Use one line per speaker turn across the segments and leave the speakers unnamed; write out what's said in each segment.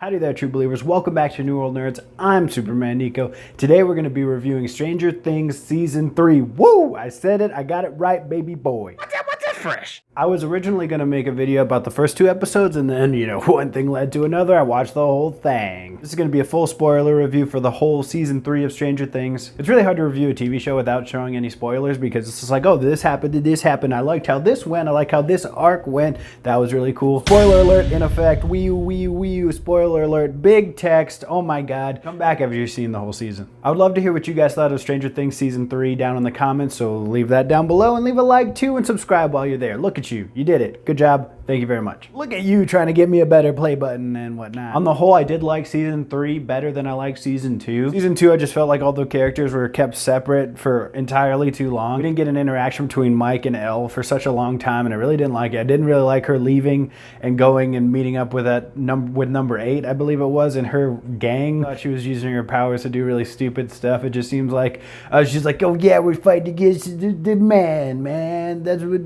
Howdy there, true believers. Welcome back to New World Nerds. I'm Superman Nico. Today we're going to be reviewing Stranger Things Season 3. Woo! I said it. I got it right, baby boy. What's that fresh? I was originally going to make a video about the first two episodes, and then, one thing led to another. I watched the whole thing. This is going to be a full spoiler review for the whole Season 3 of Stranger Things. It's really hard to review a TV show without showing any spoilers because it's just like, oh, this happened. I liked how this went. I like how this arc went. That was really cool. Spoiler alert in effect. Wee you. Spoiler alert. Big text. Oh my god. Come back after you've seen the whole season. I would love to hear what you guys thought of Stranger Things Season 3 down in the comments, so leave that down below and leave a like too and subscribe while you're there. Look at you. You did it. Good job. Thank you very much. Look at you trying to give me a better play button and whatnot. On the whole, I did like Season 3 better than I liked Season 2. Season 2, I just felt like all the characters were kept separate for entirely too long. We didn't get an interaction between Mike and Elle for such a long time, and I really didn't like it. I didn't really like her leaving and going and meeting up with number 8, I believe it was, and her gang. I thought she was using her powers to do really stupid stuff. It just seems like she's like, oh yeah, we're fighting against the man. That's what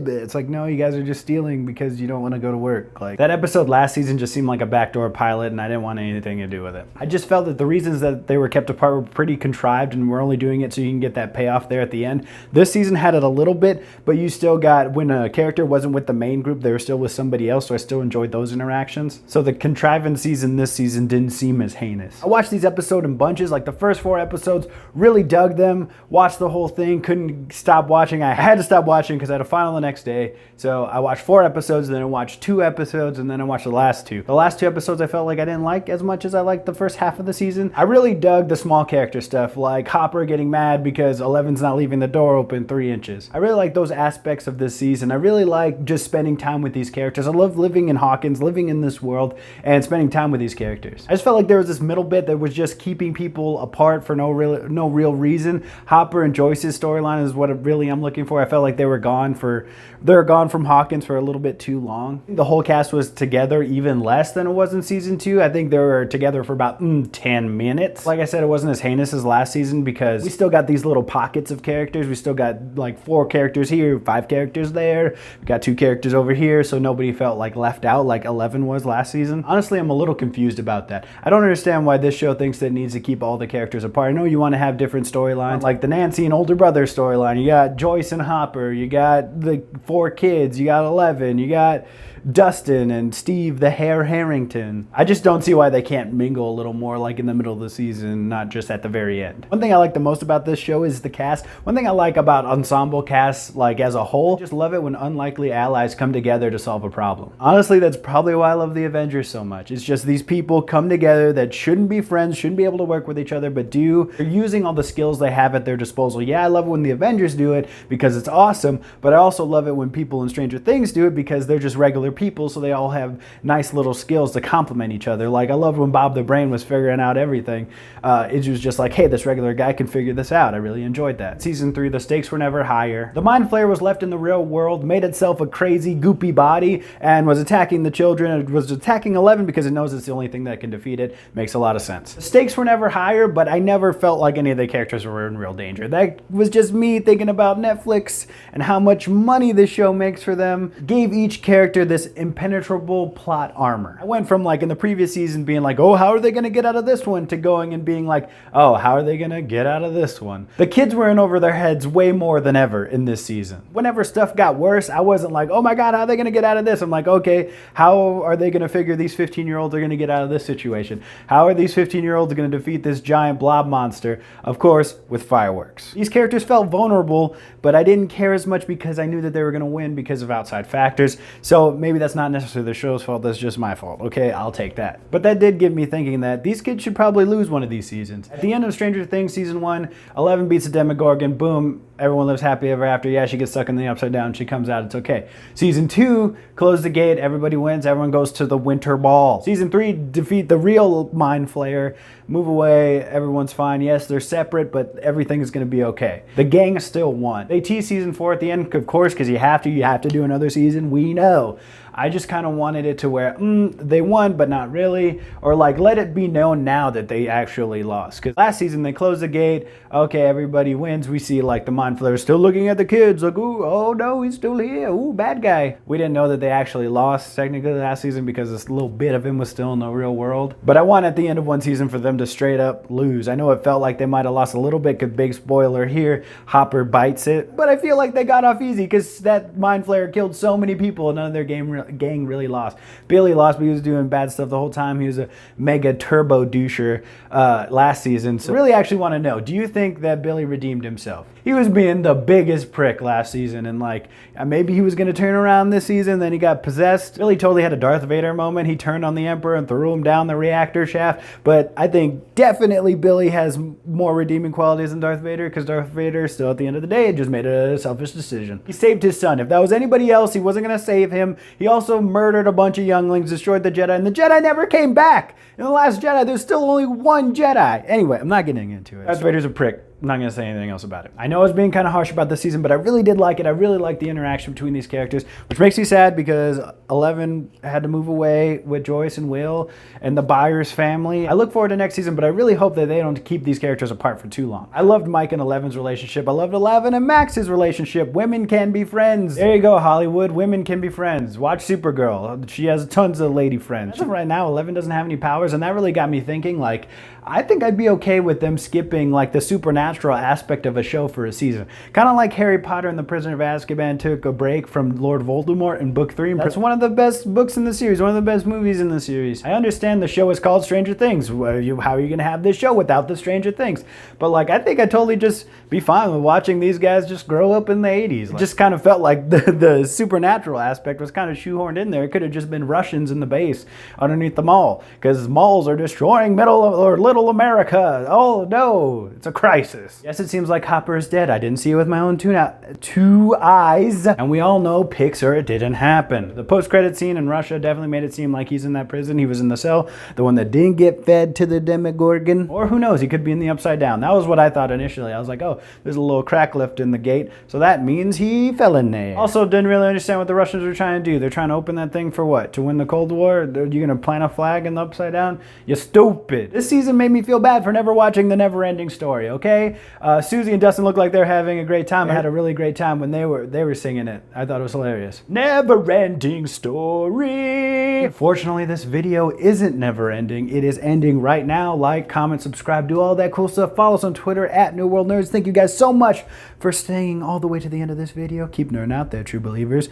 it's like, no, you guys are just stealing because you don't want to go to work. Like, that episode last season just seemed like a backdoor pilot, and I didn't want anything to do with it. I just felt that the reasons that they were kept apart were pretty contrived, and we're only doing it so you can get that payoff there at the end. This season had it a little bit, but you still got, when a character wasn't with the main group, they were still with somebody else, so I still enjoyed those interactions. So the contrivances in this season didn't seem as heinous. I watched these episodes in bunches, like the first 4 episodes, really dug them, watched the whole thing, couldn't stop watching. I had to stop watching because I had a final the next day, so I watched 4 episodes, then I watched 2 episodes, and then I watched the last 2. The last 2 episodes I felt like I didn't like as much as I liked the first half of the season. I really dug the small character stuff, like Hopper getting mad because Eleven's not leaving the door open 3 inches. I really like those aspects of this season. I really like just spending time with these characters. I love living in Hawkins, living in this world, and spending time with these characters. I just felt like there was this middle bit that was just keeping people apart for no real reason. Hopper and Joyce's storyline is what really I'm looking for. I felt like they were gone from Hawkins for a little bit too long. The whole cast was together even less than it was in Season 2. I think they were together for about 10 minutes. Like I said, it wasn't as heinous as last season because we still got these little pockets of characters. We still got like 4 characters here, 5 characters there. We got 2 characters over here, so nobody felt like left out like 11 was last season. Honestly, I'm a little confused about that. I don't understand why this show thinks that it needs to keep all the characters apart. I know you want to have different storylines, like the Nancy and older brother storyline. You got Joyce and Hopper. You got the 4 kids. You got 11. You got Dustin and Steve the Hare Harrington. I just don't see why they can't mingle a little more like in the middle of the season, not just at the very end. One thing I like the most about this show is the cast. One thing I like about ensemble casts like as a whole, I just love it when unlikely allies come together to solve a problem. Honestly, that's probably why I love the Avengers so much. It's just these people come together that shouldn't be friends, shouldn't be able to work with each other, but do. They're using all the skills they have at their disposal. Yeah, I love it when the Avengers do it because it's awesome, but I also love it when people in Stranger Things do it because they're just regular people, so they all have nice little skills to complement each other. Like, I loved when Bob the Brain was figuring out everything. It was just like, hey, this regular guy can figure this out. I really enjoyed that. Season 3, the stakes were never higher. The Mind Flayer was left in the real world, made itself a crazy, goopy body, and was attacking the children. It was attacking Eleven because it knows it's the only thing that can defeat it. Makes a lot of sense. The stakes were never higher, but I never felt like any of the characters were in real danger. That was just me thinking about Netflix and how much money this show makes for them. Gave each character this impenetrable plot armor. I went from, like, in the previous season being like, oh, how are they going to get out of this one, to going and being like, oh, how are they going to get out of this one? The kids were in over their heads way more than ever in this season. Whenever stuff got worse, I wasn't like, oh my god, how are they going to get out of this? I'm like, okay, how are they going to figure these 15-year-olds are going to get out of this situation? How are these 15-year-olds going to defeat this giant blob monster? Of course, with fireworks. These characters felt vulnerable, but I didn't care as much because I knew that they were going to win because of outside factors. So maybe that's not necessarily the show's fault, that's just my fault. Okay, I'll take that. But that did get me thinking that these kids should probably lose one of these seasons. At the end of Stranger Things Season 1, 11 beats the Demogorgon, boom, everyone lives happy ever after. Yeah, she gets stuck in the upside down, she comes out, it's okay. Season 2, close the gate, everybody wins, everyone goes to the winter ball. Season 3, defeat the real Mind Flayer, move away, everyone's fine. Yes, they're separate, but everything is going to be okay. The gang still won. They tease Season 4 at the end, of course, because you have to do another season, we know. I just kind of wanted it to where they won, but not really, or like let it be known now that they actually lost. Because last season they closed the gate, okay, everybody wins. We see like the Mind Flayer still looking at the kids, like, ooh, oh no, he's still here, ooh, bad guy. We didn't know that they actually lost technically last season because this little bit of him was still in the real world. But I want at the end of one season for them to straight up lose. I know it felt like they might have lost a little bit, because big spoiler here, Hopper bites it. But I feel like they got off easy because that Mind Flayer killed so many people and none of their gang really lost. Billy lost because he was doing bad stuff the whole time. He was a mega turbo doucher last season. So I really actually want to know, do you think that Billy redeemed himself? He was being the biggest prick last season, and like maybe he was going to turn around this season, then he got possessed. Billy totally had a Darth Vader moment. He turned on the Emperor and threw him down the reactor shaft. But I think definitely Billy has more redeeming qualities than Darth Vader, because Darth Vader still at the end of the day just made a selfish decision. He saved his son. If that was anybody else, he wasn't going to save him. He also murdered a bunch of younglings, destroyed the Jedi, and the Jedi never came back. In The Last Jedi, there's still only one Jedi. Anyway, I'm not getting into it. Darth Vader's a prick. I'm not going to say anything else about it. I know I was being kind of harsh about this season, but I really did like it. I really liked the interaction between these characters, which makes me sad because 11 had to move away with Joyce and Will and the Byers family. I look forward to next season, but I really hope that they don't keep these characters apart for too long. I loved Mike and 11's relationship. I loved 11 and Max's relationship. Women can be friends. There you go, Hollywood. Women can be friends. Watch Supergirl. She has tons of lady friends. As of right now, 11 doesn't have any powers, and that really got me thinking, like, I think I'd be okay with them skipping like the supernatural aspect of a show for a season. Kind of like Harry Potter and the Prisoner of Azkaban took a break from Lord Voldemort in book 3. That's one of the best books in the series, one of the best movies in the series. I understand the show is called Stranger Things. How are you going to have this show without the Stranger Things? But like, I think I'd totally just be fine with watching these guys just grow up in the 80s. It just kind of felt like the supernatural aspect was kind of shoehorned in there. It could have just been Russians in the base underneath the mall, because malls are destroying Little America. Oh no, it's a crisis. Yes, it seems like Hopper is dead. I didn't see it with my own two eyes. And we all know Pixar, it didn't happen. The post-credit scene in Russia definitely made it seem like he's in that prison. He was in the cell, the one that didn't get fed to the Demogorgon. Or who knows, he could be in the Upside Down. That was what I thought initially. I was like, oh, there's a little crack left in the gate, so that means he fell in there. Also, didn't really understand what the Russians were trying to do. They're trying to open that thing for what? To win the Cold War? Are you gonna plant a flag in the Upside Down? You stupid. This season made me feel bad for never watching The Never-Ending Story, okay? Susie and Dustin look like they're having a great time. I had a really great time when they were singing it. I thought it was hilarious. Never-Ending Story. Fortunately, this video isn't never-ending. It is ending right now. Like, comment, subscribe, do all that cool stuff. Follow us on Twitter at New World Nerds. Thank you guys so much for staying all the way to the end of this video. Keep nerding out there, true believers.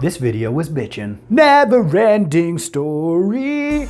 This video was bitchin'. Never-Ending Story.